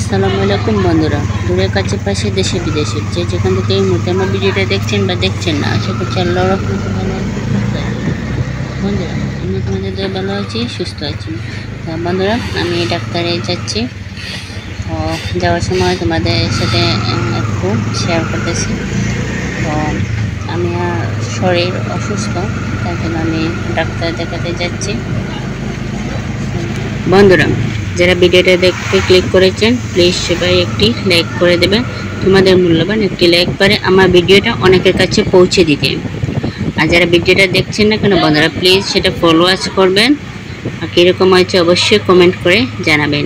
আসসালামু আলাইকুম বন্ধুরা, দূরের কাছে পাশে দেশে বিদেশে যে যেখান থেকে এই মুহূর্তে আমার ভিডিওটা দেখছেন বা দেখছেন না, আশা করছি আল্লাহর রহমতে ভালো আছি, সুস্থ আছি। বন্ধুরা, আমি তোমাদের দয়ে ভালো আছি, সুস্থ আছি। তো বন্ধুরা, আমি ডাক্তারে যাচ্ছি। তো যাওয়ার সময় তোমাদের সাথে একটু শেয়ার করতেছি। তো আমি শরীর অসুস্থ, তার জন্য আমি ডাক্তার দেখাতে যাচ্ছি। বন্ধুরা, যারা ভিডিওটা দেখতে ক্লিক করেছেন, প্লিজ সবাই একটি লাইক করে দেবেন। তোমাদের মূল্যবান একটি লাইক পারে আমার ভিডিওটা অনেকের কাছে পৌঁছে দিতে। আর যারা ভিডিওটা দেখছেন না কেন বন্ধুরা, প্লিজ সেটা ফলোয়ার্স করবেন। আর কীরকম হয়েছে অবশ্যই কমেন্ট করে জানাবেন।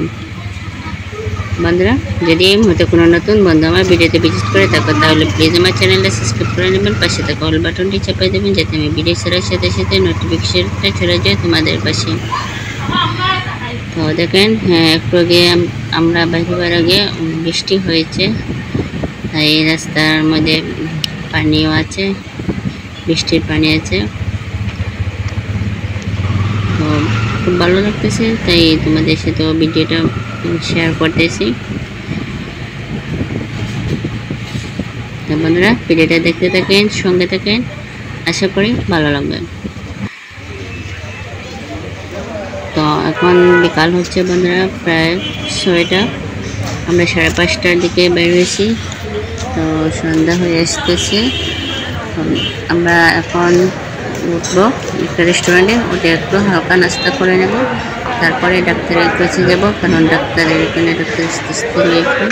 বন্ধুরা, যদি এই মুহূর্তে কোনো নতুন বন্ধু আমার ভিডিওতে ভিজিট করে থাকো, তাহলে প্লিজ আমার চ্যানেলটা সাবস্ক্রাইব করে নেবেন। পাশে থাকা অল বাটনটি চাপিয়ে দেবেন, যাতে আমি ভিডিও ছাড়ার সাথে সাথে নোটিফিকেশনটা চলে যায় তোমাদের পাশে। তো দেখেন, একটু আগে আমরা বাইরে আগে বৃষ্টি হয়েছে, তাই রাস্তার মধ্যে পানিও আছে, বৃষ্টির পানি আছে। তো খুব ভালো লাগতেছে, তাই তোমাদের সাথে ভিডিওটা শেয়ার করতেছি। তো বন্ধুরা, ভিডিওটা দেখতে থাকেন, সঙ্গে থাকেন, আশা করি ভালো লাগবে। তো এখন বিকাল হচ্ছে বন্ধুরা, প্রায় 6টা। আমরা 5:30টার দিকে বের হয়েছি। তো সন্ধ্যা হয়ে আসতেছে। আমরা এখন উঠবো একটা রেস্টুরেন্টে, ওটা একটু হালকা নাস্তা করে নেব, তারপরে ডাক্তারের কাছে যাব, কারণ ডাক্তারের এখানে ডাক্তার একটু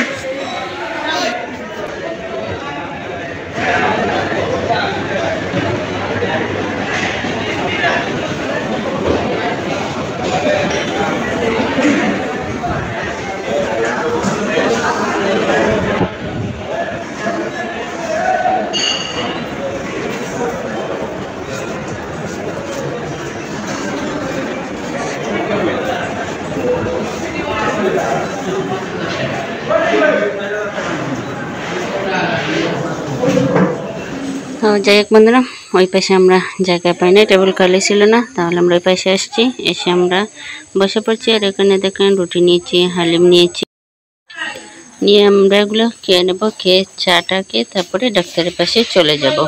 তো যাই হোক বন্ধুরা, ওই পাশে আমরা জায়গা পাই না, টেবিল খালি ছিল না, তাহলে আমরা ওই পাশে আসছি। এসে আমরা বসে পড়ছি। আর এখানে দেখেন রুটি নিয়েছি, হালিম নিয়েছি, নিয়ে আমরা এগুলো খেয়ে নেবো। খেয়ে চাটা খেয়ে তারপরে ডাক্তারের পাশে চলে যাব।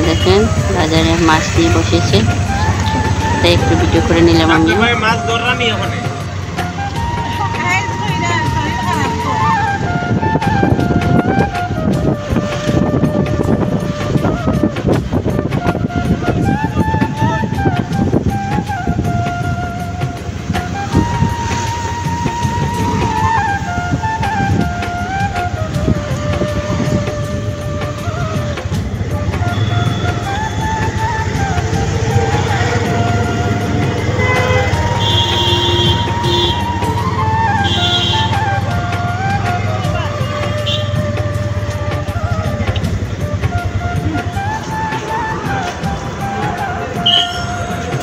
দেখেন বাজারে মাছ নিয়ে বসেছে, তাই একটু ভিডিও করে নিলাম আমি। মাছ ধরলামই ওখানে।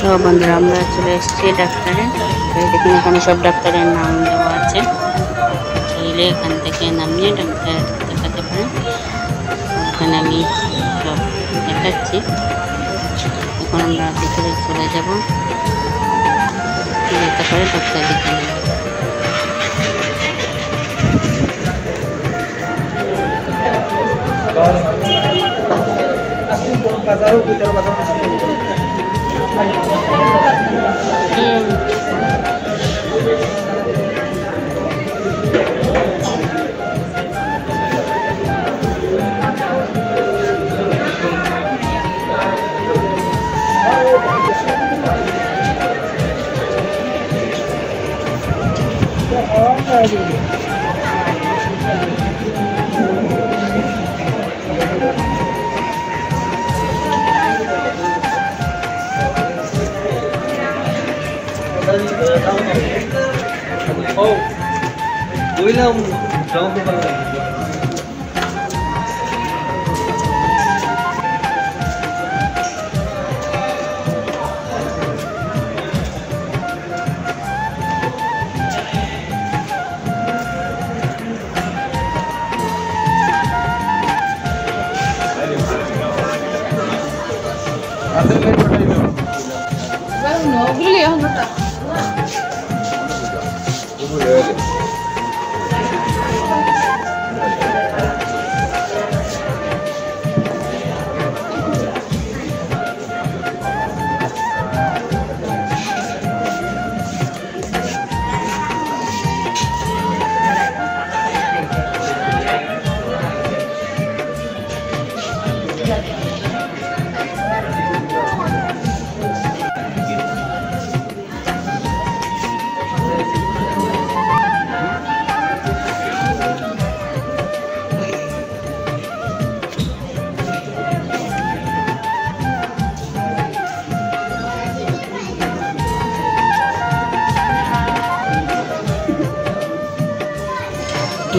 তো বন্ধুরা, আমরা চলে এসেছি ডাক্তারে। দেখুন এখানে সব ডাক্তারের নাম দেওয়া আছে, চাইলে এখান থেকে নামিয়ে ডাক্তার দেখাতে পারেন। এখানে আমি সব দেখাচ্ছি। এখন আমরা ভিতরে চলে যাব, যেতে পারে ডাক্তার দেখে নেব।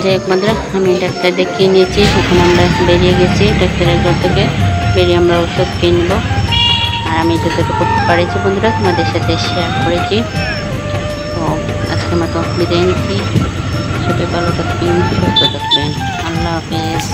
যাই হোক বন্ধুরা, আমি ডাক্তার দেখিয়ে নিয়েছি। এখন আমরা বেরিয়ে গেছি ডাক্তারের ঘর থেকে। বেরিয়ে আমরা ওষুধ কিনবো। আর আমি যতটুকু পারেছি বন্ধুরা তোমাদের সাথে শেয়ার করেছি। তো আজকের মতো বিদায় নিচ্ছি। সবাই ভালো থাকবেন, সুস্থ থাকবেন। আল্লাহ হাফেজ।